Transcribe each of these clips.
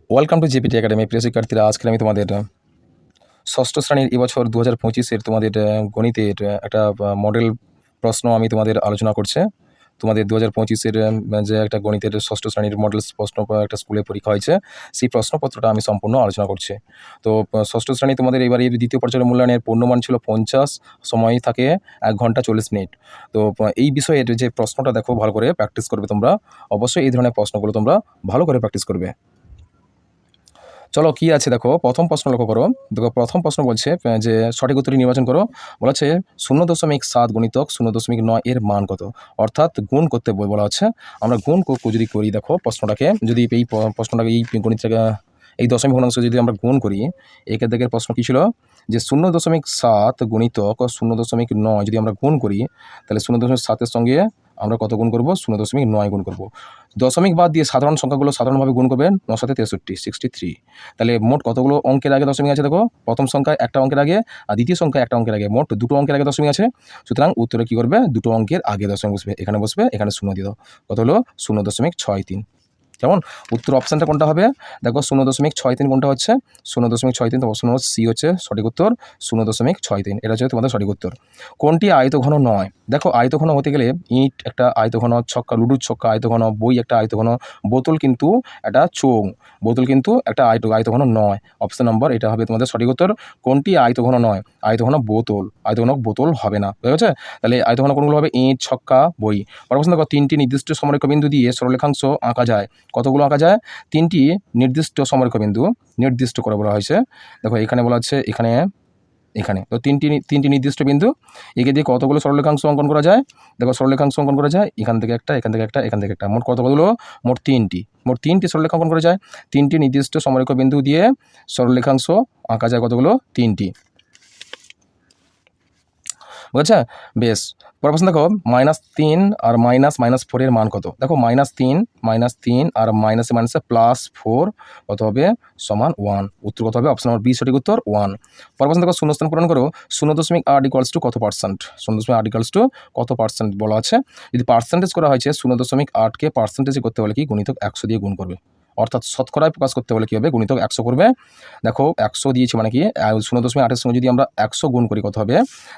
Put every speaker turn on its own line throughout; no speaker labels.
Welcome to জেপিটি academy. প্রিয় শিক্ষার্থীরা, আজকে আমি তোমাদের ষষ্ঠ শ্রেণীর এবছর 2025-এর তোমাদের গণিতের একটা মডেল প্রশ্ন আমি তোমাদের আলোচনা করছে। তোমাদের 2025-এর যে একটা গণিতের ষষ্ঠ শ্রেণীর মডেল প্রশ্ন একটা স্কুলে পরীক্ষা হয়েছে, সেই প্রশ্নপত্রটা আমি সম্পূর্ণ আলোচনা করছি। তো ষষ্ঠ শ্রেণী তোমাদের এবারে দ্বিতীয় পর্যায়ের মূল্যায়নের পূর্ণমান ছিল 50, সময় থাকে 1 ঘন্টা 40 মিনিট। তো এই বিষয়ের যে প্রশ্নটা দেখো, ভালো করে প্র্যাকটিস করবে তোমরা। অবশ্যই এই ধরনের প্রশ্নগুলো তোমরা ভালো করে প্র্যাকটিস করবে। চলো কি আছে দেখো, প্রথম প্রশ্ন লক্ষ্য করো। দেখো প্রথম প্রশ্ন বলছে যে সঠিক উত্তরটি নির্বাচন করো। বলা হচ্ছে 0.7 গুণিতক 0.9 এর মান কত, অর্থাৎ গুণ করতে বলা হচ্ছে। আমরা গুণ যদি করি, দেখো প্রশ্নটাকে যদি এই প্রশ্নটাকে এই গণিতটাকে এই দশমিক ভগ্নাংশ যদি আমরা গুণ করি, একের দিকের প্রশ্ন কী ছিল যে 0.7 গুণিতক 0.9 যদি আমরা গুণ করি, তাহলে 0.7-এর সঙ্গে আমরা কত গুণ করবো? 0.9 গুণ করবো। দশমিক বাদ দিয়ে সাধারণ সংখ্যাগুলো সাধারণভাবে গুণ করবেন। 9 7 63, 63। তাহলে মোট কতগুলো অঙ্কের আগে দশমিক আছে দেখো? প্রথম সংখ্যায় একটা অঙ্কের আগে আর দ্বিতীয় সংখ্যায় একটা অঙ্কের আগে, মোট দুটো অঙ্কের আগে দশমিক আছে। সুতরাং উত্তরে কী করবে? দুটো অঙ্কের আগে দশমিক বসবে, এখানে বসবে, এখানে 0 দিয়ে দাও। কত হলো? 0.63। কেমন? উত্তর অপশানটা কোনটা হবে? দেখো 0.63 কোনটা হচ্ছে? 0.63, তো অপশন নম্বর সি হচ্ছে সঠিক উত্তর। 0.63 এটা হচ্ছে তোমাদের সঠিক উত্তর। কোনটি আয়তঘন নয়? দেখো আয়তঘন হতে গেলে ইট একটা আয়তঘন, ছক্কা লুডুর ছক্কা আয়তঘন, বই একটা আয়তঘন, বোতল কিন্তু একটা চোঙ, বোতল কিন্তু একটা আয়তঘন নয়। অপশন নম্বর এটা হবে তোমাদের সঠিক উত্তর। কোনটি আয়তঘন নয়? আয়তঘন বোতল, আয়তঘন বোতল হবে না। বুঝা গেছে? তাহলে আয়তঘন কোনগুলো হবে? ইট, ছক্কা, বই। পরবর্তী দেখো 3টি নির্দিষ্ট সমরেখা বিন্দু দিয়ে সরলরেখাংশ আঁকা যায়। কতগুলো আঁকা যায়? 3টি নির্দিষ্ট সমরেখা বিন্দু, নির্দিষ্ট করে বলা হয়েছে। দেখো এখানে বলা হচ্ছে, এখানে এখানে তো তিনটি নির্দিষ্ট বিন্দু, একে দিয়ে কতগুলো সরলরেখাংশ অঙ্কন করা যায়? দেখো সরলরেখাংশ অঙ্কন করা যায় এখান থেকে একটা, এখান থেকে একটা, এখান থেকে একটা, মোট কতগুলো? মোট 3টি সরলরেখা অঙ্কন করা যায়। 3টি নির্দিষ্ট সমরেখা বিন্দু দিয়ে সরলরেখাংশ আঁকা যায় কতগুলো? 3টি। বুঝেছে? বেশ। পরের প্রশ্ন দেখো, -3 আর -4 এর মান কত? দেখো -3 আর মাইনাসে +4 কত হবে? সমান 1। উত্তর কত হবে? অপশন নম্বর বি সঠিক উত্তর, 1। পরের প্রশ্ন দেখো, শূন্যস্থান পূরণ করো। 0.8 ইকুয়ালস টু কত পার্সেন্ট? 0.8 ইকুয়ালস টু কত পার্সেন্ট বলা আছে? যদি পার্সেন্টেজ করা হয়েছে, 0.8কে পার্সেন্টেজে করতে হলে কি গুণিতক 100 দিয়ে গুণ করবে, অর্থাৎ শতকরায় প্রকাশ করতে হলে কী হবে? গুণিতক 100 করবে। দেখো 100 দিয়েছি মানে কি 0.8-এর সঙ্গে যদি আমরা 100 গুণ করি কত হবে?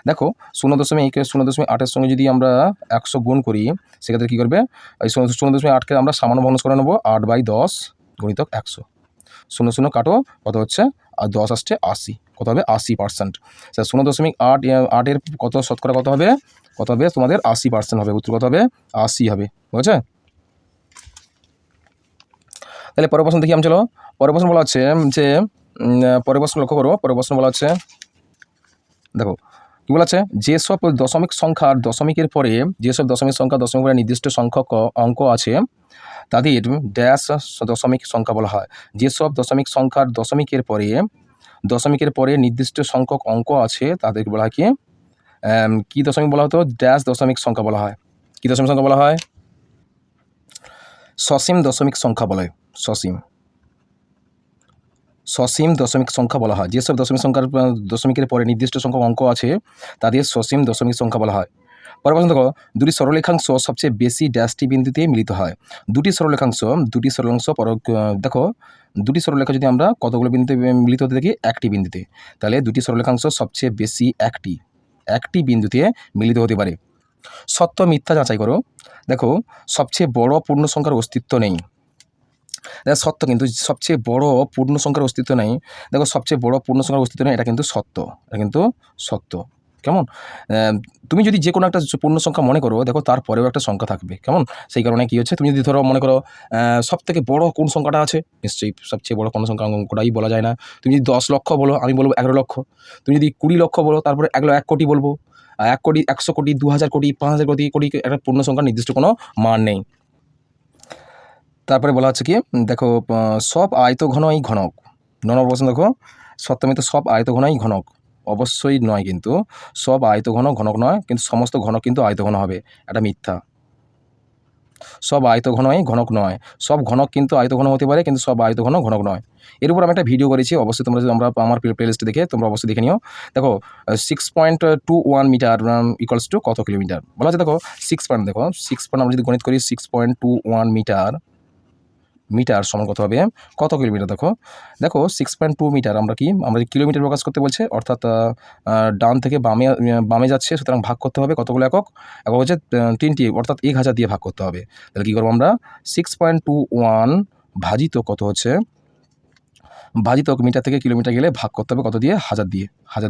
দেখো 0.8-এর সঙ্গে যদি আমরা 100 গুণ করি, সেক্ষেত্রে কী করবে? এই 0.8কে আমরা সামান্য ভগ্নাংশ করে নেবো। 8/10 গুণিতক 100। 0 কাটো, কত হচ্ছে? আর 10 আসছে 80। কত হবে? 80%। 0.8-এর কত শতকরা কত হবে? কত হবে? তোমাদের 80% হবে। উত্তর কত হবে? 80 হবে। বুঝেছে? তাহলে পরের প্রশ্ন দেখি আমি। চলো পরের প্রশ্ন বলা হচ্ছে যে পরের প্রশ্ন লক্ষ্য করো। পরের প্রশ্ন বলা হচ্ছে, দেখো কী বলা আছে? যেসব দশমিক সংখ্যার দশমিকের পরে যেসব দশমিক সংখ্যা দশমিক পরে নির্দিষ্ট সংখ্যক অঙ্ক আছে তাদের ড্যাশ দশমিক সংখ্যা বলা হয়। যেসব দশমিক সংখ্যার দশমিকের পরে নির্দিষ্ট সংখ্যক অঙ্ক আছে তাদেরকে বলা হয় কি দশমিক বলা হতো? ড্যাশ দশমিক সংখ্যা বলা হয়। কী দশমিক সংখ্যা বলা হয়? সসীম দশমিক সংখ্যা বলে। সসীম দশমিক সংখ্যা বলা হয়। যেসব দশমিকের পরে নির্দিষ্ট সংখ্যক অঙ্ক আছে তাদের সসীম দশমিক সংখ্যা বলা হয়। পরের প্রশ্ন দেখো, দুটি সরলরেখাংশ সবচেয়ে বেশি ড্যাশটি বিন্দুতে মিলিত হয়। দুটি সরলরেখাংশ দেখো দুটি সরলরেখা যদি আমরা কতগুলো বিন্দুতে মিলিত হতে দেখি? একটি বিন্দুতে। তাহলে দুটি সরলরেখাংশ সবচেয়ে বেশি একটি বিন্দুতে মিলিত হতে পারে। সত্য মিথ্যা যাচাই করো। দেখো সবচেয়ে বড় পূর্ণ সংখ্যার অস্তিত্ব নেই। সত্য, কিন্তু সবচেয়ে বড় পূর্ণ সংখ্যার অস্তিত্ব নেই। দেখো সবচেয়ে বড় পূর্ণ সংখ্যার অস্তিত্ব নেই, এটা কিন্তু সত্য। কেমন? তুমি যদি যে কোনো একটা পূর্ণ সংখ্যা মনে করো, দেখো তারপরেও একটা সংখ্যা থাকবে। কেমন? সেই কারণে কী হচ্ছে, তুমি যদি ধরো মনে করো সবথেকে বড় কোন সংখ্যাটা আছে, নিশ্চয়ই সবচেয়ে বড় কোনো সংখ্যা অঙ্কটাই বলা যায় না। তুমি যদি 10 লক্ষ বলো, আমি বলবো 11 লক্ষ। তুমি যদি 20 লক্ষ বলো, তারপরে 1 কোটি বলবো। 1 কোটি, 100 কোটি, 2000 কোটি, 5000 কোটি একটা পূর্ণ সংখ্যার নির্দিষ্ট কোনো মান নেই। তারপরে বলা হচ্ছে কি, দেখো সব আয়তঘনই ঘনক। 9 নম্বর প্রশ্ন দেখো, সত্যমিত সব আয়তঘনই ঘনক? অবশ্যই নয়, কিন্তু সব আয়তঘন ঘনক নয়, কিন্তু সমস্ত ঘনক কিন্তু আয়তঘন হবে। এটা মিথ্যা। সব আয়তঘনই ঘনক নয়। সব ঘনক কিন্তু আয়তঘন হতে পারে, কিন্তু সব আয়তঘন ঘনক নয়। এর উপর আমি একটা ভিডিও করেছি, অবশ্যই তোমরা যদি আমার প্লেলিস্টে দেখে তোমরা অবশ্যই দেখে নিও। দেখো 6.21 মিটার ইকুয়ালস টু কত কিলোমিটার বলা আছে? দেখো 6 পয়েন্ট আমরা যদি গণিত করি 6.21 মিটার মিটার সমান কত হবে, কত কিলোমিটার। দেখো 6.2 মিটার আমরা কিলোমিটার প্রকাশ করতে বলছে, অর্থাৎ ডান থেকে বামে যাচ্ছে, সুতরাং ভাগ করতে হবে কতগুলো একক হচ্ছে 3টি, অর্থাৎ 1000 দিয়ে ভাগ করতে হবে। তাহলে কী করবো আমরা, 6.21 ভাজিত কত হচ্ছে, ভাজিতক মিটার থেকে কিলোমিটার গেলে ভাগ করতে হবে কত দিয়ে, 1000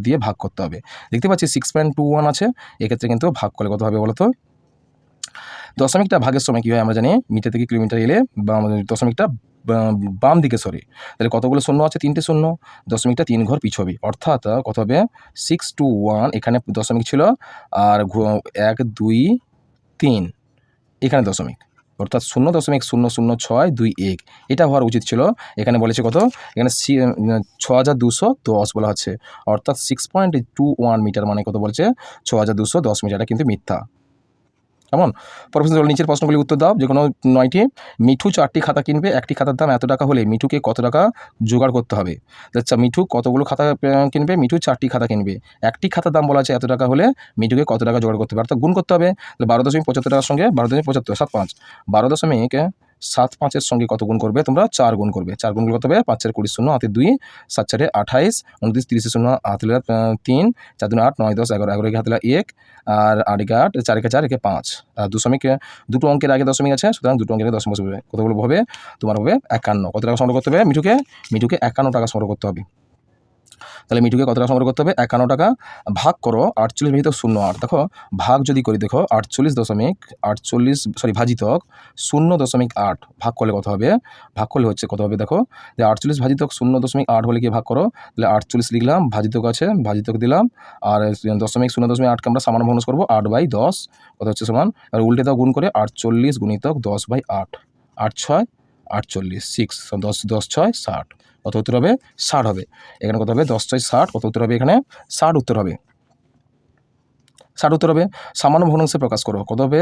দিয়ে ভাগ করতে হবে। দেখতে পাচ্ছি 6.21 আছে, এক্ষেত্রে কিন্তু ভাগ করলে কত হবে বলতো, দশমিকটা ভাগের সময় কী হয় আমরা জানি, মিটার থেকে কিলোমিটার গেলে দশমিকটা বাম দিকে সরে, তাহলে কতগুলো শূন্য আছে, 3টে শূন্য, দশমিকটা 3 ঘর পিছবে, অর্থাৎ কত হবে 621, এখানে দশমিক ছিল, আর 1 2 3 এখানে দশমিক, অর্থাৎ 0.00621 এটা হওয়ার উচিত ছিল। এখানে বলেছে কত, এখানে 6210 বলা হচ্ছে, অর্থাৎ 6.21 মিটার মানে কত বলছে, 6210 মিটার। এটা কিন্তু মিথ্যা। কেমন? পরবর্তী নিচের প্রশ্নগুলি উত্তর দাও, যে কোনো 9টি। মিঠু 4টি খাতা কিনবে, একটি খাতার দাম এত টাকা হলে মিঠুকে কত টাকা জোগাড় করতে হবে। আচ্ছা, মিঠু কতগুলো খাতা কিনবে, মিঠু 4টি খাতা কিনবে, একটি খাতার দাম বলা আছে এত টাকা হলে মিঠুকে কত টাকা জোগাড় করতে হবে, অর্থাৎ গুণ করতে হবে। 12.75 টাকার সঙ্গে 12.75 75, 12.75 সঙ্গে কত গুণ করবে তোমরা, 4 গুণ করবে। 4 গুণ করতে হবে, 5 4 20 শূন্য হাতে 2, 7 4 28, 29 30 শূন্য হাতে 3, 4 2 8 9 10 11 11 হাতে 1, আর 8 8 4 4 5, দশমিক দুটো অঙ্কের আগে দশমিক আছে, সুতরাং দুটো অঙ্কের দশমিক বসবে। কতগুলো হবে তোমার হবে 51। কত টাকা সংগ্রহ করতে হবে মিঠুকে 51 টাকা সংগ্রহ করতে হবে। তাহলে মিঠুকে কত টাকা সংগ্রহ করতে হবে, 51 টাকা। ভাগ করো 48 ভাজিতক 08। দেখো ভাগ যদি করি, দেখো 48 ভাজিতক 0.8 ভাগ করলে কত হবে, ভাগ করলে হচ্ছে কত হবে, দেখো যে 48 ভাজিতক 0.8 হলে কি ভাগ করো, তাহলে 48 লিখলাম, ভাজিতক আছে ভাজিতক দিলাম, আর 0.8কে আমরা সামান্য ভগ্নাংশ করবো, 8/10 কত হচ্ছে সমান, আর উল্টে দাও গুণ করে, 48 গুণিতক 10/8, 8 6 48, 6 10 10 6 60, কত উত্তর হবে 60 হবে। এখানে কত হবে 10 6 60, কত উত্তর হবে এখানে 60 উত্তর হবে, 60 উত্তর হবে। সামান্য ভগ্নাংশে প্রকাশ করো, কত হবে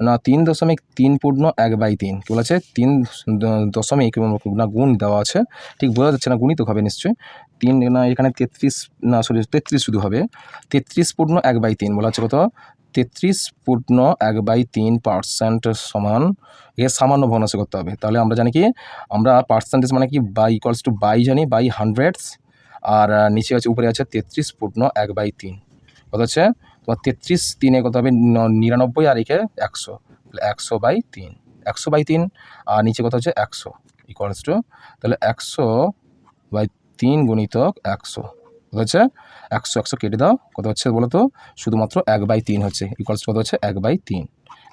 না 3.3 পূর্ণ 1/3, কি বলেছে 3 দশমিক না গুণ দেওয়া আছে, ঠিক বোঝা যাচ্ছে না, গুণিতক হবে নিশ্চয়ই, 3 না এখানে 33 শুধু হবে, 33 পূর্ণ 1/3 বলা হচ্ছে কত, 33 পূর্ণ 1/3% সমান, এর সামান্য ভগ্নাংশ করতে হবে। তাহলে আমরা জানি কি, আমরা পার্সেন্টেজ মানে কি, বাই ইকুয়ালস টু বাই জানি, বাই হান্ড্রেডস, আর নিচে আছে উপরে আছে 33 পূর্ণ 1/3, কত হচ্ছে তোমার 33 3 কত হবে 99, আর একে 100, 100/3, 100/3, আর নিচে কত হচ্ছে 100 ইকুয়ালস টু, তাহলে 100/3 গুণিতক 100 কত হচ্ছে 100, 100 কেটে দাও, কত হচ্ছে বলো তো, শুধুমাত্র 1/3 হচ্ছে, ইকুয়ালস টু কত হচ্ছে 1/3,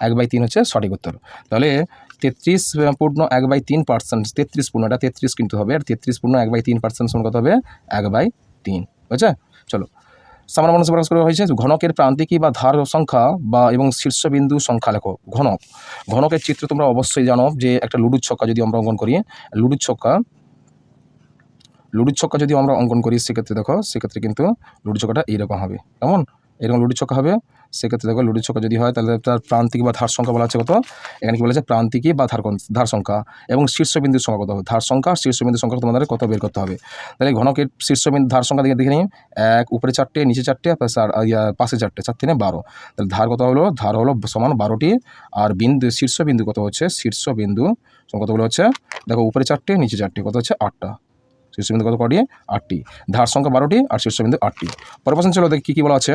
1/3 হচ্ছে সঠিক উত্তর। তাহলে 33 পূর্ণ 1/3%, 33 পূর্ণ, এটা 33 কিন্তু হবে, আর 33 পূর্ণ 1/3% সমান কত হবে 1/3, বুঝছে। চলো সামান্য ভগ্নাংশ প্রকাশ করা হয়েছে, ঘনকের প্রান্তিকী বা ধার সংখ্যা বা এবং শীর্ষবিন্দু সংখ্যা লেখো। ঘনকের চিত্র তোমরা অবশ্যই জানো, যে একটা লুডুর ছক্কা যদি আমরা অঙ্কন করি, লুডুর ছক্কা যদি আমরা অঙ্কন করি, সেক্ষেত্রে দেখো, সেক্ষেত্রে কিন্তু লুডুর ছক্কাটা এইরকম হবে, কেমন এরকম লুডুর ছক্কা হবে। সেক্ষেত্রে দেখো লুডুর ছক্কা যদি হয়, তাহলে তার প্রান্তিক বা ধার সংখ্যা বলা আছে কত, এখানে কি বলেছে প্রান্তিকী বা ধার সংখ্যা এবং শীর্ষবিন্দুর সংখ্যা কত হবে, ধার সংখ্যা আর শীর্ষবিন্দুর সংখ্যা তোমাদের কত বের করতে হবে। তাহলে ঘনকের শীর্ষবিন্দু ধার সংখ্যা দেখে নিই, 1 উপরে 4টে নিচে 4টে পাশে 4টে, 4 3 12, তাহলে ধার কত হলো, ধার হলো সমান 12টি, আর শীর্ষবিন্দু কত হচ্ছে, শীর্ষবিন্দু কতগুলো হচ্ছে, দেখো উপরে 4টে নিচে 4টে, কত হচ্ছে 8টা, শীর্ষবিন্দু কত কটি 8টি, ধার সংখ্যা 12টি আর শীর্ষবিন্দু 8টি। পরের প্রশ্ন চলো দেখি কী বলা আছে,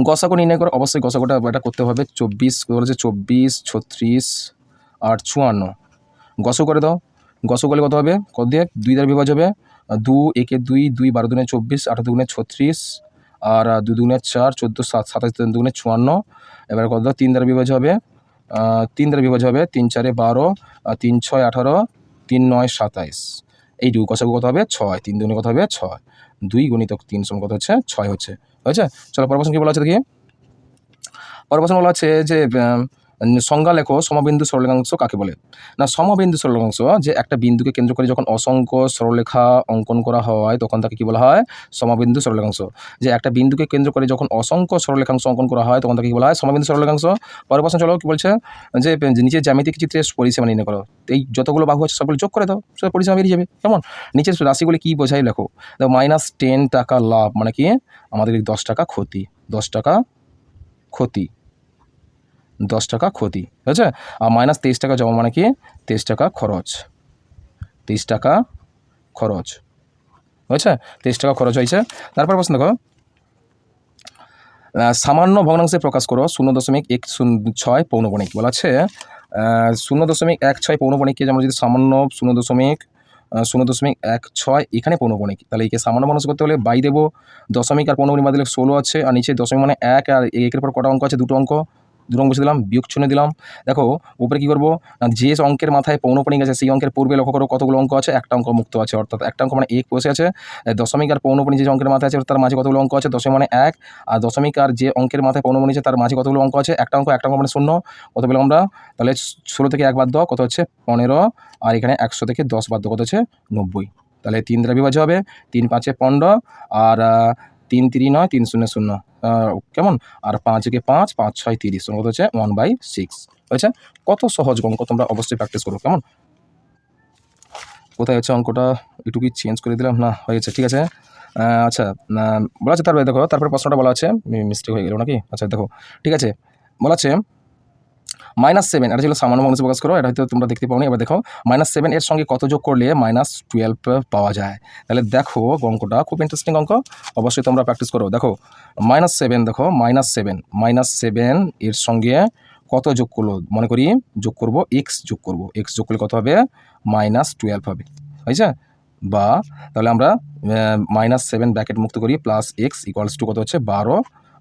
গসাগু নির্ণয় করে। অবশ্যই গসাগুটা এটা করতে হবে, 24 বলেছে, 24 36 আর 54, গসু করে দাও। গসু করলে কত হবে, কত দিয়ে 2 দ্বারা বিভাজ্য হবে, 2 1 2 2 12 দুগুণে 24, 8 দুগুণে 36, আর 2 দুগুণে 4 14 7 27 দুগুণে 54, এবার কত দাও 3 দ্বারা বিভাজ্য হবে, 3 দ্বারা বিভাজ্য হবে, 3 4 12, 3 6 18, 3 9 27, এইটুকু গসাগু কত হবে 6, 3 দুগুণে কত হবে 6, 2 গুণিতক 3 সমান কত হচ্ছে 6 হচ্ছে, হয়েছে। চলো পরের প্রশ্ন কী বলা আছে দেখি। পরের প্রশ্ন বলা আছে যে সংজ্ঞা লেখো, সমবিন্দু সরলরেখাংশ কাকে বলে। না সমবিন্দু সরলরেখাংশ, যে একটা বিন্দুকে কেন্দ্র করে যখন অসংখ্য সরলরেখা অঙ্কন করা হয় তখন তাকে কী বলা হয়, সমবিন্দু সরলরেখাংশ। যে একটা বিন্দুকে কেন্দ্র করে যখন অসংখ্য সরলরেখাংশ অঙ্কন করা হয় তখন তাকে কী বলা হয়, সমবিন্দু সরলরেখাংশ। পরের প্রশ্ন চলো কী বলছে, যে নিচের জ্যামিতিক চিত্রের পরিসীমা নির্ণয় করো। এই যতগুলো বাহু আছে সবগুলো যোগ করে দাও, সব পরিসীমা বেরিয়ে যাবে। কেমন নিচের রাশিগুলি কী বোঝাই লেখো। -10 টাকা লাভ মানে কি, আমাদের 10 টাকা ক্ষতি, 10 টাকা ক্ষতি, 10 টাকা ক্ষতি, ঠিক আছে। আর মাইনাস 23 টাকা জমা মানে কি 23 টাকা খরচ, 23 টাকা খরচ, বুঝছে, 23 টাকা খরচ হয়েছে। তারপর প্রশ্ন দেখো, সামান্য ভগ্নাংশে প্রকাশ করো 0.106 পৌনঃপুনিক বলা আছে। 0.16 পৌনঃপুনিককে আমরা যদি সামান্য 0.16 এখানে পৌনঃপুনিক, তাহলে একে সামান্য ভগ্নাংশ করতে হলে বাই দেবো, দশমিক আর পৌনঃপুনিক বাদ দিলে 16 আছে, আর নিচে দশমিক মানে 1 আর 1-এর পর কটা অঙ্ক আছে, দুটো অঙ্ক বসে দিলাম, বিয়োগ চিহ্ন দিলাম। দেখো উপরে কী করবো, যে অঙ্কের মাথায় পৌনঃপুনিক আছে সেই অঙ্কের পূর্বে লক্ষ্য করো কতগুলো অঙ্ক আছে, একটা অঙ্ক মুক্ত আছে, অর্থাৎ একটা অঙ্ক মানে 1 বসে আছে। দশমিক আর পৌনঃপুনিক যে অঙ্কের মাথায় আছে তার মাঝে কতগুলো অঙ্ক আছে, দশমিক মানে 1, আর দশমিক আর যে অঙ্কের মাথায় পৌনঃপুনিক আছে তার মাঝে কতগুলো অঙ্ক আছে, একটা অঙ্ক মানে 0, কত পেলাম আমরা, তাহলে 16 থেকে 1 বাদ দাও, কত হচ্ছে 15, আর এখানে 100 থেকে 10 বাদ দাও, কত হচ্ছে 90। তাহলে 3 দ্বারা বিভাজ্য হবে, 3 5 15, আর 3 3 9, 3 0 0, কেমন, আর 5 কে 5, 5 6 30, কত হচ্ছে 1/6, হয়েছে। কত সহজ অঙ্ক, তোমরা অবশ্যই প্র্যাকটিস করো, কেমন। কোথায় হচ্ছে অঙ্কটা, একটু কি চেঞ্জ করে দিলাম, না হয়েছে, ঠিক আছে। আচ্ছা, বলা আছে তারপরে দেখো, তারপরে প্রশ্নটা বলা আছে, মিস্টেক হয়ে গেল নাকি, আচ্ছা দেখো, ঠিক আছে, বলা আছে -7, এটা ছিল সামান্য ভগ্নাংশে প্রকাশ করো, এটা হয়তো তোমরা দেখতে পাওনি। এবার দেখো -7 এর সঙ্গে কত যোগ করলে -12 পাওয়া যায়। তাহলে দেখো অঙ্কটা খুব ইন্টারেস্টিং অঙ্ক, অবশ্যই তোমরা প্র্যাকটিস করো। দেখো -7, দেখো -7 এর সঙ্গে কত যোগ করলো, মনে করি যোগ করব এক্স, যোগ করব এক্স, যোগ করলে কত হবে -12 হবে, হয়েছে। বা তাহলে আমরা -7 ব্র্যাকেট মুক্ত করি, প্লাস এক্স ইকুয়ালস টু কত হচ্ছে 12,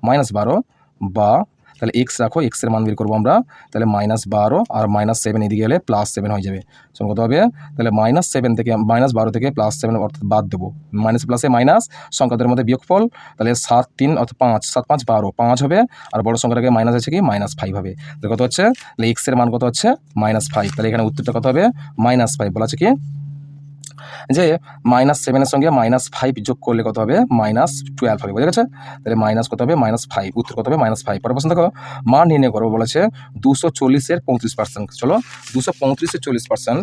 -12, বা তাহলে এক্স রাখো, এক্সের মান বের করবো আমরা, তাহলে -12 আর -7 এদিকে গেলে +7 হয়ে যাবে, সমান কত হবে, তাহলে -7 থেকে -12 থেকে +7 অর্থাৎ বাদ দেবো, মাইনাস প্লাসে মাইনাস, সংখ্যাদের মধ্যে বিয়োগফল, তাহলে 7 3 অর্থাৎ 5, 7 5 12, 5 হবে, আর বড় সংখ্যাটাকে মাইনাস আছে কি -5 হবে, তাহলে কত হচ্ছে, তাহলে এক্সের মান কত হচ্ছে -5, তাহলে এখানে উত্তরটা কত হবে -5, বলা আছে কি যে -7 এর সঙ্গে -5 যোগ করলে কত হবে -12 হবে, বুঝে গেছে। তাহলে মাইনাস কত হবে -5, উত্তর কত হবে -5। পরের প্রশ্ন দেখো, মান নির্ণয় করবো বলেছে 240 এর 35%। চলো 235 এর 40%,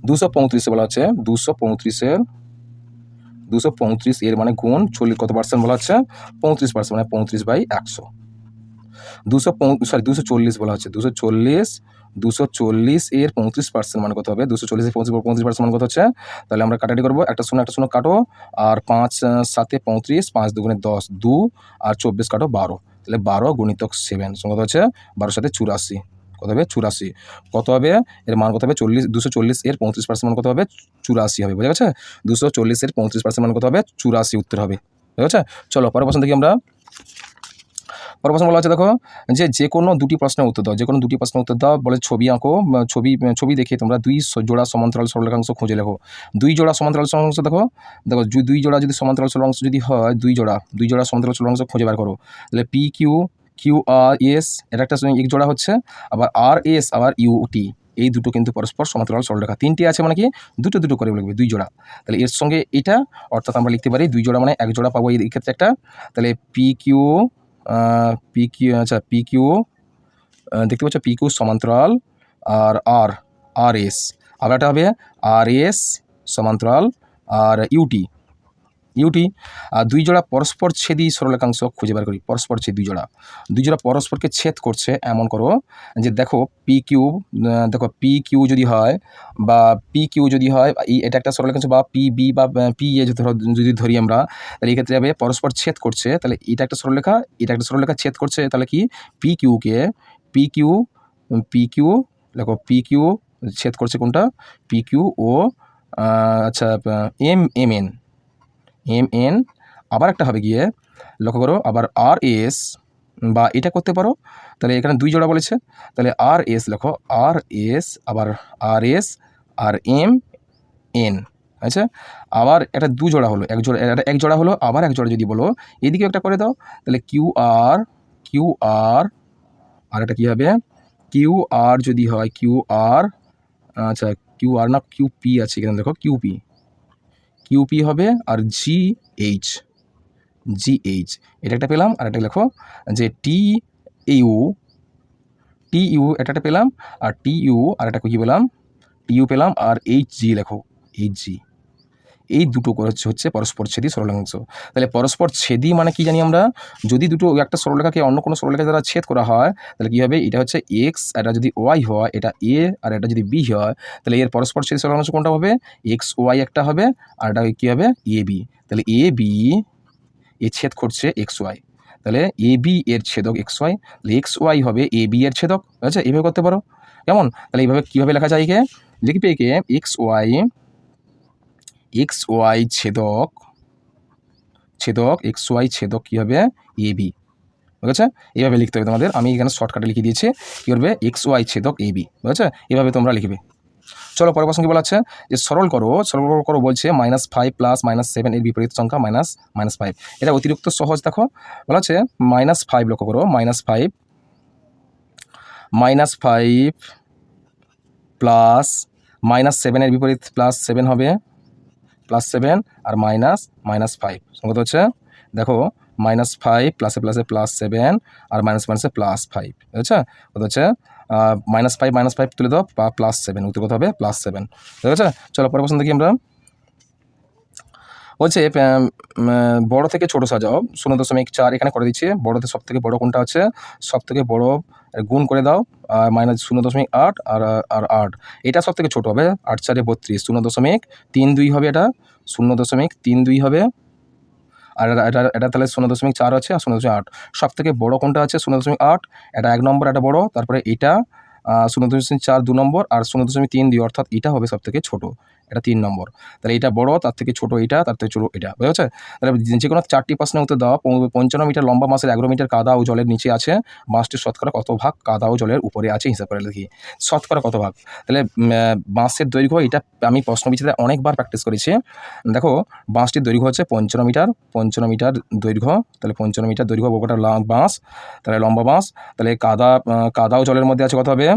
235 বলা হচ্ছে 235 এর মানে গুণ 40 কত পার্সেন্ট বলা হচ্ছে 35%, মানে 35/100। 240 বলা হচ্ছে 240 এর 35% মানে কত হবে, 240 এর 35% মানে কত হচ্ছে, তাহলে আমরা কাটাকাটি করবো, একটা শূন্য কাটো, আর 5 7 35, 5 2 10, 2 আর 24 কাটো 12, তাহলে 12 গুণিতক 7 সমান কত হচ্ছে 12 সাথে 84, কত হবে 84, কত হবে এর মান কত হবে 240 এর 35% মান কত হবে 84 হবে, বুঝা গেছে। 240 এর 35% মান কত হবে 84, উত্তর হবে, ঠিক আছে। চলো পরের প্রশ্ন দেখি আমরা। পরের প্রশ্ন বলা আছে দেখো, যে কোনো দুটি প্রশ্নের উত্তর দাও, যে কোনো দুটি প্রশ্নের উত্তর দাও, বলে ছবি আঁকো, ছবি দেখে তোমরা 2 জোড়া সমান্তরাল সরলরেখাংশ খুঁজে লেখো। 2 জোড়া সমান্তরাল সরলরেখাংশ দেখো, 2 জোড়া যদি সমান্তরাল সরলরেখাংশ যদি হয়, 2 জোড়া সমান্তরাল সরলরেখাংশ খুঁজে বার করো। তাহলে P Q, Q R S, এটা একটা এক জোড়া হচ্ছে, আবার আর এস, আবার ইউ টি, এই দুটো কিন্তু পরস্পর সমান্তরাল সরলরেখা, 3টি আছে মানে কি দুটো করে লিখবে 2 জোড়া, তাহলে এর সঙ্গে এটা, অর্থাৎ আমরা লিখতে পারি 2 জোড়া মানে 1 জোড়া পাবো এই ক্ষেত্রে একটা, তাহলে পি কিউ, আচ্ছা পি কিউ, দেখতে পাচ্ছ পি কিউ সমান্তরাল আর আর এস, আবার একটা হবে আর এস সমান্তরাল আর ইউটি, আর 2 জোড়া পরস্পর ছেদি সরলরেখাংশ খুঁজে বার করি, পরস্পর ছেদ 2 জোড়া পরস্পরকে ছেদ করছে, এমন করো যে দেখো পি কিউ, দেখো পি কিউ যদি হয়, বা পি কিউ যদি হয়, এটা একটা সরলরেখাংশ, বা পি বি বা পি এ যদি ধরি আমরা, তাহলে এই ক্ষেত্রে হবে পরস্পর ছেদ করছে, তাহলে এটা একটা সরলরেখা, এটা একটা সরলরেখা ছেদ করছে, তাহলে কি পি কিউকে, পি কিউ দেখো পি কিউ ছেদ করছে কোনটা, পি কিউ ও আচ্ছা এম এন, আবার একটা হবে গিয়ে লক্ষ্য করো, আবার আর এস, বা এটা করতে পারো, তাহলে এখানে 2 জোড়া বলেছে, তাহলে আর এস লেখো, আর এস, আবার আর এস আর এম এন, আচ্ছা, আবার একটা 2 জোড়া হলো, এক জোড়া হলো, আবার এক জোড়া যদি বলো এদিকে একটা করে দাও, তাহলে কিউ আর, আর এটা কী হবে কিউ আর, যদি হয় কিউ আর, আচ্ছা কিউ আর না কিউ পি আছে এখানে, দেখো কিউপি হবে, আর জিএইচ, এটা একটা পেলাম, আর একটা লেখো যে টিইউ, এটা পেলাম, আর টিইউ আর একটা কী পেলাম, টিইউ পেলাম, আর এইচ জি লেখো, এই দুটো হচ্ছে পরস্পরচ্ছেদী সরলাংশ। তাহলে পরস্পরচ্ছেদী মানে কি জানি আমরা, যদি দুটো একটা সরলরেখাকে অন্য কোনো সরলরেখা দ্বারা ছেদ করা হয় তাহলে কী হবে, এটা হচ্ছে এক্স, এটা যদি ওয়াই হয়, এটা এ আর এটা যদি বি হয়, তাহলে এর পরস্পরচ্ছেদী সরলাংশ কোনটা হবে, এক্স ওয়াই একটা হবে, আর এটা কী হবে এ বি। তাহলে এ বি এ ছেদ করছে এক্স ওয়াই, তাহলে এ বি এর ছেদক এক্স ওয়াই, তাহলে এক্স ওয়াই হবে এ বি এর ছেদক। আচ্ছা, এইভাবে করতে পারো কেমন? তাহলে এইভাবে কীভাবে লেখা যায়, একে লিখবে একে এক্স ওয়াই ছেদক এক্স ওয়াই ছেদক কী হবে, এ বি। বুঝেছে? এইভাবে লিখতে হবে তোমাদের, আমি এখানে শর্টকাটে লিখে দিয়েছি। কী করবে, এক্স ওয়াই ছেদক এ বি। বুঝেছে? এইভাবে তোমরা লিখবে। চলো পরের প্রশ্ন কি বলা আছে, যে সরল করো বলছে -5 + -7 এর বিপরীত সংখ্যা -5। এটা অতিরিক্ত সহজ, দেখো বলা আছে -5, লক্ষ্য করো -5 প্লাস -7 এর বিপরীত +7 হবে, +7 আর -5 কত হচ্ছে, দেখো -5 প্লাসে প্লাসে +7 আর মাইনাসে +5, বুঝেছে? কত হচ্ছে -5 তুলে দাও +7, উত্তর কত হবে +7, ঠিক আছে? চলো পরের প্রশ্ন দেখি আমরা। বলছে বড় থেকে ছোট সাজাও 0.4, এখানে করে দিচ্ছি। বড়তে সব থেকে বড় কোনটা আছে, সব থেকে বড় গুণ করে দাও -0.8 আর 8, এটা সব থেকে ছোট হবে, 8 × 4 = 32, 0.32 হবে, এটা 0.32 হবে, আর এটা তাহলে 0.4 আছে আর 0.8, সব থেকে বড় কোনটা আছে 0.8, এটা 1 নম্বর, এটা বড়, তারপরে এটা 0.4 2 নম্বর, আর 0.32 অর্থাৎ এটা হবে সব থেকে ছোট, এটা 3 নম্বর। তাহলে এটা বড়, তার থেকে ছোট এটা, তার থেকে ছোট এটা, বুঝেছে? তাহলে যে কোনো 4টি প্রশ্নের উত্তর দাও। 55 মিটার লম্বা বাঁশের 11 মিটার কাদা ও জলের নিচে আছে, বাঁশটির শতকরা কত ভাগ কাদা ও জলের উপরে আছে, হিসাব করে লিখি। শতকরা কত ভাগ, তাহলে বাঁশের দৈর্ঘ্য, এটা আমি প্রশ্নবিচিত্রায় অনেকবার প্র্যাকটিস করেছি। দেখো বাঁশটির দৈর্ঘ্য হচ্ছে 55 মিটার দৈর্ঘ্য, তাহলে 55 মিটার দৈর্ঘ্য বর্গটা বাঁশ, তাহলে লম্বা বাঁশ। তাহলে কাদা ও জলের মধ্যে আছে কত হবে,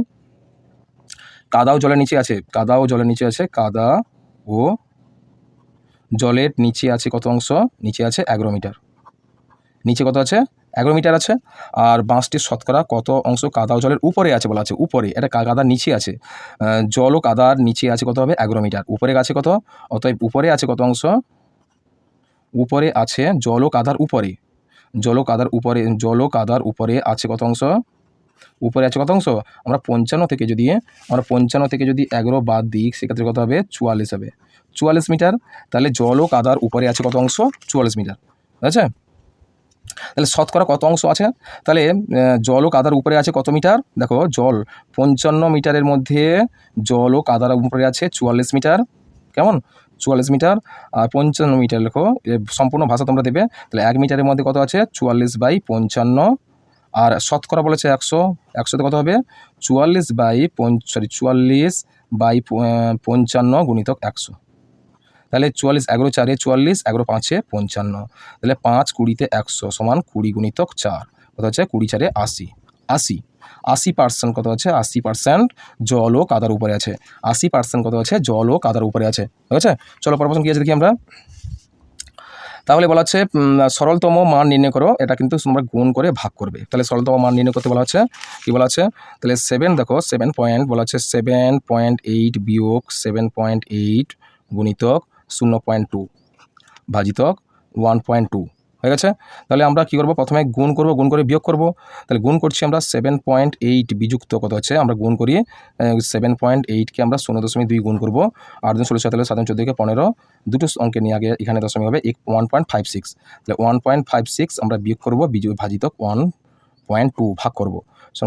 কাদা ও জলের নিচে আছে, কাদা ও জলের নিচে আছে কত অংশ, নিচে আছে 11 মিটার, নিচে কত আছে 11 মিটার আছে। আর বাঁশটির শতকরা কত অংশ কাদা ও জলের উপরে আছে বলা আছে, উপরে, এটা কাদার নিচে আছে, জল ও কাদার নিচে আছে কত হবে 11 মিটার, উপরে আছে কত, অতএব উপরে আছে কত অংশ, উপরে আছে জল ও কাদার উপরে, জল ও কাদার উপরে আছে কত অংশ, উপরে আছে কত অংশ, আমরা 55 থেকে যদি 11 বাদ দিই, সেক্ষেত্রে কত হবে 44 হবে, 44 মিটার। তাহলে জল ও কাদার উপরে আছে কত অংশ, 44 মিটার, ঠিক আছে? তাহলে শতকরা কত অংশ আছে, তাহলে জল ও কাদার উপরে আছে কত মিটার, দেখো জল 55 মিটারের মধ্যে জল ও কাদার উপরে আছে 44 মিটার, কেমন 44 মিটার, আর 55 মিটার লেখো, সম্পূর্ণ ভাষা তোমরা দেবে। তাহলে 1 মিটারের মধ্যে কত আছে 44/55, আর শতকরা বলেছে 100তে কত হবে 44/55 গুণিতক 100, তাহলে 44, 11 4 44, 11 5 55, তাহলে 5 20 100 সমান 20 গুণিতক 4, কত হচ্ছে 20 4 80, 80% কত আছে, 80% জল ও কাদার উপরে আছে, 80% কত আছে, জল ও কাদার উপরে আছে, ঠিক আছে? চলো পরের প্রশ্ন কি আছে দেখি আমরা। তাহলে বলা হচ্ছে সরলতম মান নির্ণয় করো, এটা কিন্তু তোমরা গুণ করে ভাগ করবে। তাহলে সরলতম মান নির্ণয় করতে বলা হচ্ছে, কি বলা আছে, তাহলে 7, দেখো 7 পয়েন্ট বলা আছে 7.8 বিয়োগ 7.8 গুণিতক 0.2 ভাজিতক 1.2 হয়ে গেছে। তাহলে আমরা কী করবো, প্রথমে গুণ করে বিয়োগ করব। তাহলে গুণ করছি আমরা 7.8 বিযুক্ত কত হচ্ছে, আমরা গুণ করি 7.8কে আমরা 0.2 গুণ করবো, 8 × 16 তাহলে 7 14 15, দুটো অঙ্কে নিয়ে আগে এখানে দশমিক হবে 1.56, তাহলে 1.56 আমরা বিয়োগ করবো, ভাজিতক 1.2 ভাগ করবো,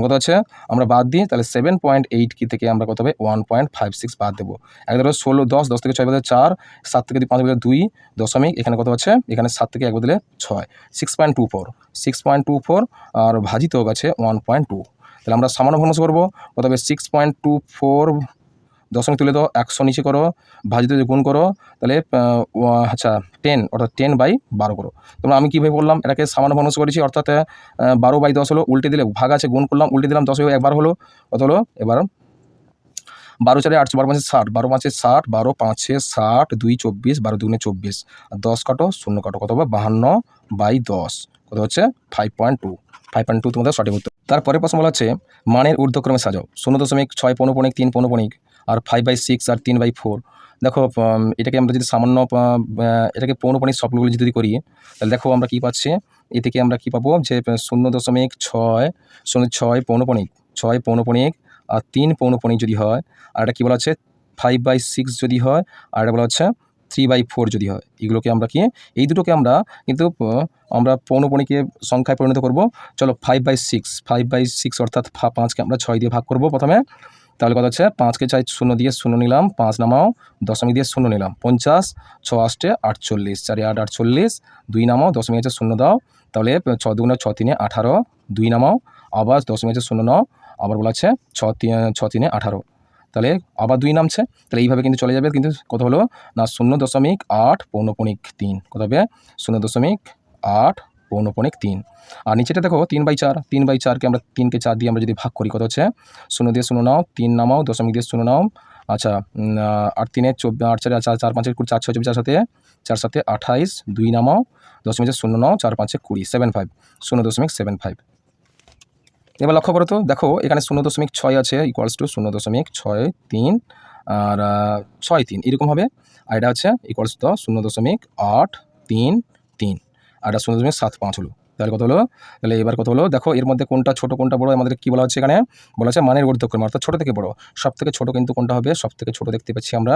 কত আছে আমরা বাদ দিই, তাহলে 7.8 থেকে আমরা কত হবে 1.56 বাদ দেবো। এক ধরো 16 10 থেকে 6 বদলে 4, 7 থেকে 5 বদলে 2 দশমিক, এখানে কত আছে, এখানে 7 থেকে 1 বদলে 6, 6.24 আর ভাজিতক আছে 1.2, তাহলে আমরা সামান্য ভগ্নাংশ করবো, কত হবে 6.24, দশমিক তুলে দাও 100 নিচে করো, ভাজিত গুণ করো, তাহলে আচ্ছা 10, অর্থাৎ 10/12 করো। তোমরা আমি কীভাবে বললাম, এটাকে সামান্য ভগ্নাংশ করেছি, অর্থাৎ 12/10 হলো, উল্টে দিলে ভাগ আছে গুণ করলাম, উল্টে দিলাম 10 একবার হলো, কত হলো এবার 12 4 8 12 5 60, 12 5 60, 12 5 60, 2 24, 12 2 24, আর 10 কাটো 0 কাটো, কত হবে 52/10, কত হচ্ছে 5.2 তোমাদের সঠিক উত্তর। তারপরে প্রশ্ন বলা হচ্ছে মানের ঊর্ধ্বক্রমে সাজাও, 0.6 পৌনঃপুনিক 3 পৌনঃপুনিক আর 5/6 আর 3/4 দেখো এটাকে আমরা যদি সামান্য এটাকে পৌনপণিক সবগুলো যদি করি, তাহলে দেখো আমরা কী পাচ্ছি, এ থেকে আমরা কী পাবো যে 0.6 পৌনপণিক, 6 পৌনপণিক আর 3 পৌনপণিক যদি হয়, আর এটা কী বলা হচ্ছে 5/6 যদি হয়, আর এটা বলা হচ্ছে 3/4 যদি হয়। এগুলোকে আমরা কি, এই দুটোকে আমরা কিন্তু আমরা পৌনপণিকে সংখ্যায় পরিণত করব। চলো 5/6 অর্থাৎ 5কে আমরা 6 দিয়ে ভাগ করব প্রথমে। তাহলে কথা হচ্ছে 5কে 0 দিয়ে 0 নিলাম, 5 নামাও, দশমিক দিয়ে 0 নিলাম, 50, 6 8 48, 4 8 48, 2 নামাও, দশমিক আছে 0 দাও, তাহলে 6 2 6 3 18, 2 নামাও, আবার দশমিক আছে 0 নাও, আবার বলা আছে 6 3 18, তাহলে আবার 2 নামছে। তাহলে এইভাবে কিন্তু চলে যাবে, কিন্তু কত হলো না 0.8 পৌনপণিক 3, কত হবে 0.8 পৌনপণিক 3। আর নিচেটা দেখো 3/4কে আমরা 3কে 4 দিয়ে আমরা যদি ভাগ করি, কত হচ্ছে 0 দিয়ে 0 নাও, 3 নামাও, দশমিক দিয়ে 0 নাও, আচ্ছা 8 3 8 4 4 5 4 6 4 7 4 7 28, 2 নামাও, দশমিক 0 নাও, 4 5 20, 75, 0.75। এবার লক্ষ্য করো তো, দেখো এখানে 0.6 আছে ইকুয়ালস টু 0.63 আর 63 এরকম হবে, আর এটা হচ্ছে ইকুয়ালস টু 0.833 আর এটা 0.75 হলো। তাহলে কত হলো, তাহলে এবার কত হলো দেখো, এর মধ্যে কোনটা ছোট কোনটা বড় আমাদের কি বলা হচ্ছে, এখানে বলা হচ্ছে মানের ঊর্ধ্বক্রম, অর্থাৎ ছোট থেকে বড়। সব থেকে ছোট কিন্তু কোনটা হবে, সব থেকে ছোট দেখতে পাচ্ছি আমরা,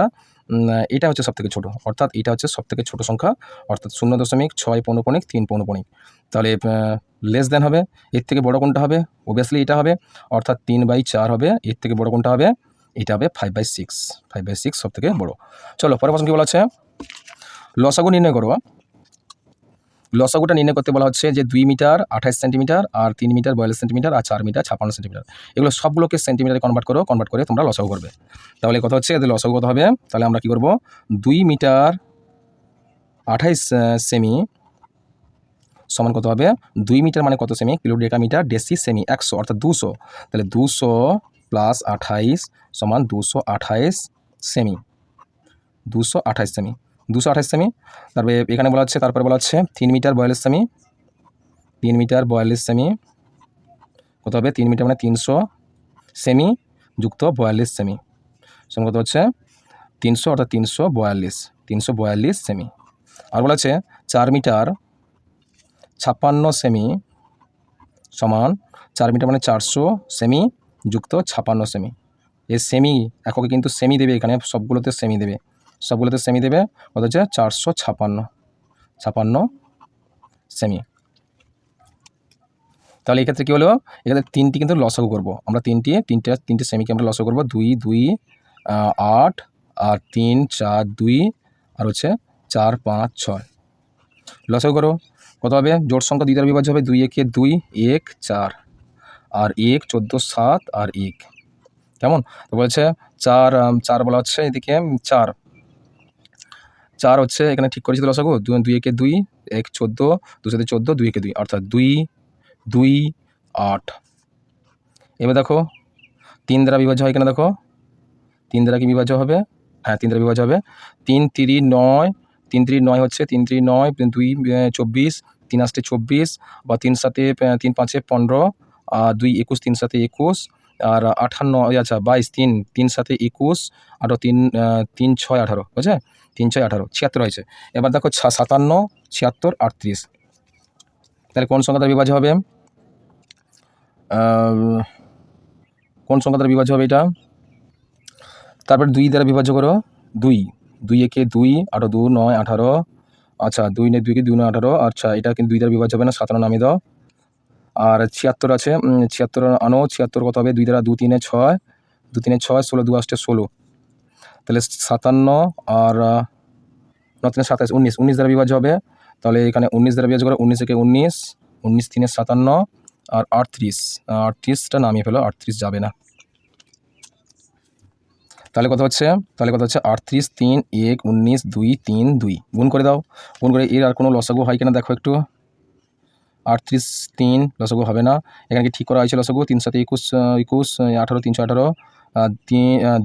এটা হচ্ছে সব থেকে ছোট, অর্থাৎ এটা হচ্ছে সব থেকে ছোট সংখ্যা, অর্থাৎ 0.6 পৌনপণিক 3 পৌনপণিক। তাহলে লেস দেন হবে, এর থেকে বড় কোনটা হবে, অবভিয়াসলি এটা হবে, অর্থাৎ 3/4 হবে। এর থেকে বড় কোনটা হবে, এটা হবে 5/6 সব থেকে বড়। চলো পরের প্রশ্ন কি বলা আছে, লসাগু নির্ণয় করো। লসাগুটা নির্ণয় করতে বলা হচ্ছে যে 2 মিটার 28 সেন্টিমিটার আর 3 মিটার 42 সেন্টিমিটার আর 4 মিটার 56 সেন্টিমিটার, এগুলো সবগুলোকে সেন্টিমিটারে কনভার্ট করে তোমরা লসাগু করবে। তাহলে কথা হচ্ছে এদের লসাগু কত হবে, তাহলে আমরা কি করব, 2 মিটার 28 সেমি সমান কত হবে, 2 মিটার মানে কত সেমি, কিলো ডেকা মিটার ডেসি সেমি 100 অর্থাৎ 200, তাহলে 200 প্লাস 28 সমান 228 সেমি, 228 সেমি, 228 সেমি। তারপরে এখানে বলা হচ্ছে, তারপরে বলা হচ্ছে 3 মিটার 42 সেমি, 3 মিটার 42 সেমি কত হবে, 3 মিটার মানে 300 সেমি যুক্ত 42 সেমি সমান কত হচ্ছে 300, অর্থাৎ 342 সেমি। আর বলা হচ্ছে 4 মিটার 56 সেমি সমান 4 মিটার মানে 400 সেমি যুক্ত 56 সেমি। এই সেমি এককে কিন্তু সেমি দেবে, এখানে সবগুলোতে সেমি দেবে, কত হচ্ছে 456 সেমি। তাহলে এক্ষেত্রে কী হলো, এক্ষেত্রে 3টি কিন্তু লসাগু করবো আমরা, তিনটে সেমিকে আমরা লসাগু করবো, 2 2 8 আর 3 4 2 আর হচ্ছে 4 5 6 লসাগু করো, কত হবে, জোড় সংখ্যা 2 দ্বারা বিভাজ্য হবে, 2 1 2 1 4 আর 1 14 7 আর 1, কেমন তো বলছে 4 4 বলা হচ্ছে এদিকে 4 হচ্ছে এখানে ঠিক করেছি তো লসাগু, 2 1 2 1 14 2 7 14 2 1 2 অর্থাৎ 2 2 8। এবার দেখো 3 দ্বারা বিভাজ্য হয় কিনা, দেখো 3 দ্বারা কি বিভাজ্য হবে, হ্যাঁ 3 দ্বারা বিভাজ্য হবে, 3 3 9, 3 3 9 হচ্ছে 3 3 9 2 24 3 8 24 বা 3 7 3 5 15 আর 2 21 3 7 21 আর 58 আচ্ছা 22 3 3 7 21 আরও 3 3 6 18 বুঝছে, 3 6 18 76 হয়েছে। এবার দেখো 57 76 38, তাহলে কোন সংখ্যা দ্বারা বিভাজ্য হবে, কোন সংখ্যা দ্বারা বিভাজ্য হবে এটা, তারপর 2 দ্বারা বিভাজ্য করো, 2 2 1 2 8 2 9 18, আচ্ছা 2 2 2 9 18, আচ্ছা এটা কিন্তু 2 দ্বারা বিভাজ্য হবে না, 57 নামিয়ে দাও। আর 76 আছে, 76 আনো, 76 কত হবে, 2 দ্বারা 2 3 6 2 3 6 16 2 8 16, তাহলে 57 আর 9 3 27 19, 19 দ্বারা বিভাজ্য হবে, তাহলে এখানে 19 দ্বারা বিভাজ্য করো, 19 1 19 19 3 57 আর 38টা নামিয়ে ফেলো, 38 যাবে না, তাহলে কত হচ্ছে 38 3 1 19 2 3 2, গুণ করে দাও, গুণ করে এর আর কোনো লসাগু হয় কিনা দেখো একটু, 38 3 লসাগু হবে না, এখানে কি ঠিক করা হয়েছে লসাগু, 3 7 21 21 18 318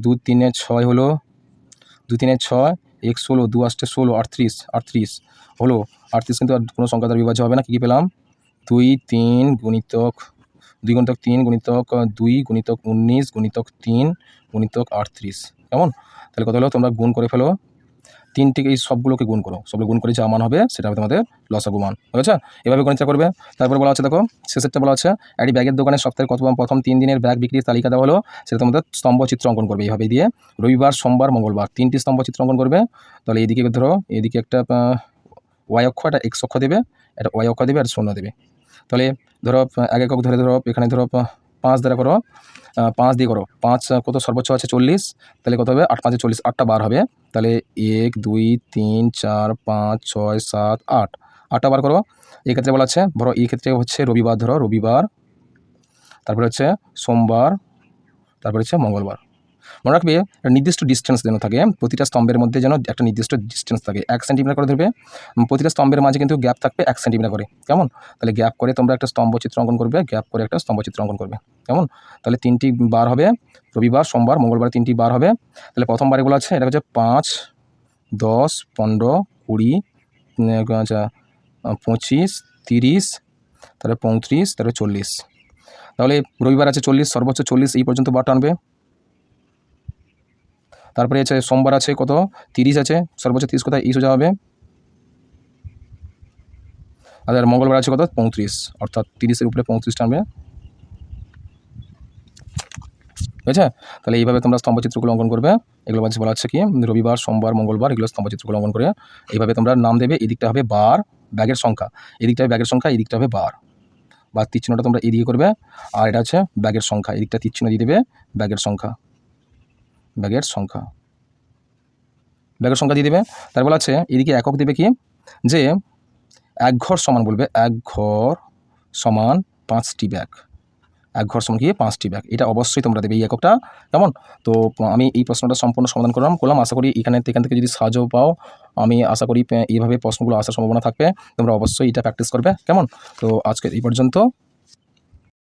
2 3 6 হলো, 2 3 6 1 16 2 8 16 38 হলো, 38 কিন্তু আর কোনো সংখ্যা দ্বারা বিভাজ্য হবে না, কী কী পেলাম, 2 3 গুণিতক 2 গুণিতক 3 গুণিতক 2 গুণিতক 19 গুণিতক 3 গুণিতক 38, কেমন? তাহলে কত হলো? তোমরা গুণ করে ফেলো, 3 থেকে এই সবগুলোকে গুণ করো, সবগুলো গুণ করে যা মান হবে সেটা হবে তোমাদের লসাগু মান, বুঝেছো? এভাবে গণিতটা করবে। তারপরে বলা আছে, দেখো শেষেরটা বলা আছে, একটি ব্যাগের দোকানে সপ্তাহের প্রথম 3 দিনের ব্যাগ বিক্রির তালিকা দেওয়া হলো, সেটা তোমাদের স্তম্ভচিত্র অঙ্কন করবে এইভাবে দিয়ে, রবিবার, সোমবার, মঙ্গলবার 3টি স্তম্ভচিত্র অঙ্কন করবে। তাহলে এদিকে ধরো, এদিকে একটা ওয়াই অক্ষ, একটা এক্স অক্ষ দেবে, একটা ওয়াই অক্ষ দেবে, আর শূন্য দেবে। তাহলে ধরো এক একক ধরে ধরো, এখানে ধরো 5 দ্বারা করো, 5 দিয়ে করো, 5 কত সর্বোচ্চ আছে 40, তাহলে কত হবে? 8 5 40, 8টা বার হবে। তাহলে 1 2 3 4 5 6 7 8, 8টা বার করো। এই ক্ষেত্রে বলা আছে, ধরো এই ক্ষেত্রে হচ্ছে রবিবার, ধরো রবিবার, তারপরে হচ্ছে সোমবার, তারপরে হচ্ছে মঙ্গলবার। মনে রাখবে একটা নির্দিষ্ট ডিস্টেন্স যেন থাকে, প্রতিটা স্তম্ভের মধ্যে যেন একটা নির্দিষ্ট ডিস্টেন্স থাকে, 1 সেন্টিমিটার করে ধরবে। প্রতিটা স্তম্ভের মাঝে কিন্তু গ্যাপ থাকবে 1 সেন্টিমিটার করে, কেমন? তাহলে গ্যাপ করে তোমরা একটা স্তম্ভচিত্র অঙ্কন করবে, গ্যাপ করে একটা স্তম্ভচিত্র অঙ্কন করবে, কেমন? তাহলে 3টি বার হবে, রবিবার, সোমবার, মঙ্গলবার 3টি বার হবে। তাহলে প্রথম বারেগুলো আছে, এটা হচ্ছে 5 10 15 20, আচ্ছা 25 30, তারপরে 35, তারপরে 40। তাহলে রবিবার আছে 40, সর্বোচ্চ 40 এই পর্যন্ত বার টানবে। তারপরে আছে সোমবার আছে কত? 30 আছে, সর্বোচ্চ 30 কোথায়? এই সোজা হবে। আর মঙ্গলবার আছে কত? 35, অর্থাৎ 30-এর উপরে 35 টানবে, বুঝেছে? তাহলে এইভাবে তোমরা স্তম্ভচিত্রগুলো অঙ্কন করবে। এগুলো বলা হচ্ছে কি, রবিবার, সোমবার, মঙ্গলবার, এগুলো স্তম্ভচিত্রগুলো অঙ্কন করে এইভাবে তোমরা নাম দেবে। এদিকটা হবে বার, ব্যাগের সংখ্যা, এদিকটা হবে ব্যাগের সংখ্যা, এদিকটা হবে বার, বা তীর চিহ্নটা তোমরা এদিকে করবে। আর এটা হচ্ছে ব্যাগের সংখ্যা, এদিকটা তীর চিহ্ন দিয়ে দেবে, ব্যাগের সংখ্যা, ব্যাগের সংখ্যা, ব্যাগের সংখ্যা দিয়ে দেবে। তার বলা আছে এদিকে একক দেবে কি, যে 1 ঘর সমান বলবে, 1 ঘর সমান 5টি ব্যাগ, 1 ঘর সমান কি 5টি ব্যাগ, এটা অবশ্যই তোমরা দেবে এই এককটা, কেমন? তো আমি এই প্রশ্নটা সম্পূর্ণ সমাধান করলাম। আশা করি এখান থেকে যদি সাহায্য পাও, আমি আশা করি এইভাবে প্রশ্নগুলো আসার সম্ভাবনা থাকবে। তোমরা অবশ্যই এটা প্র্যাকটিস করবে, কেমন? তো আজকে এই পর্যন্ত।